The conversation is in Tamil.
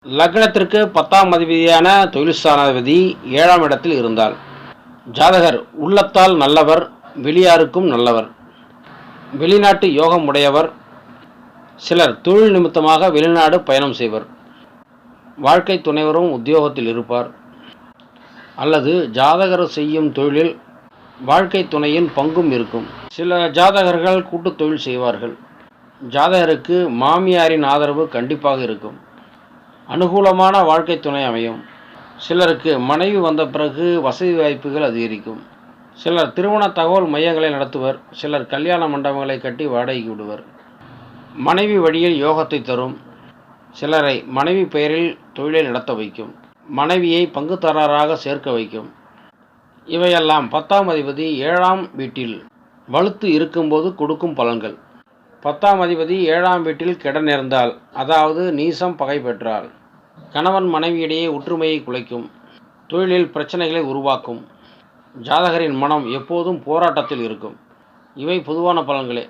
லக்னத்திற்கு 10ஆம் அதிபதியான தொழில்ஸ்தானாதிபதி 7ஆம் இடத்தில் இருந்தால் ஜாதகர் உள்ளத்தால் நல்லவர், வெளியாருக்கும் நல்லவர், வெளிநாட்டு யோகம் உடையவர். சிலர் தொழில் நிமித்தமாக வெளிநாடு பயணம் செய்வர். வாழ்க்கை துணைவரும் உத்தியோகத்தில் இருப்பார். அல்லது ஜாதகர் செய்யும் தொழிலில் வாழ்க்கை துணையின் பங்கும் இருக்கும். சில ஜாதகர்கள் கூட்டு தொழில் செய்வார்கள். ஜாதகருக்கு மாமியாரின் ஆதரவு கண்டிப்பாக இருக்கும். அனுகூலமான வாழ்க்கை துணை அமையும். சிலருக்கு மனைவி வந்த பிறகு வசதி வாய்ப்புகள் அதிகரிக்கும். சிலர் திருமண தகவல் மையங்களை நடத்துவர். சிலர் கல்யாண மண்டபங்களை கட்டி வாடகைக்கு விடுவர். மனைவி வழியில் யோகத்தை தரும். சிலரை மனைவி பெயரில் தொழிலை நடத்த வைக்கும். மனைவியை பங்குதாரராக சேர்க்க வைக்கும். இவையெல்லாம் 10ஆம் அதிபதி 7ஆம் வீட்டில் வலுத்து இருக்கும்போது கொடுக்கும் பலன்கள். 10ஆம் அதிபதி 7ஆம் வீட்டில் கெட நேர்ந்தால், அதாவது நீசம் பகை பெற்றால், கணவன் மனைவியிடையே ஒற்றுமையை குலைக்கும். தொழிலில் பிரச்சனைகளை உருவாக்கும். ஜாதகரின் மனம் எப்போதும் போராட்டத்தில் இருக்கும். இவை பொதுவான பலன்களே.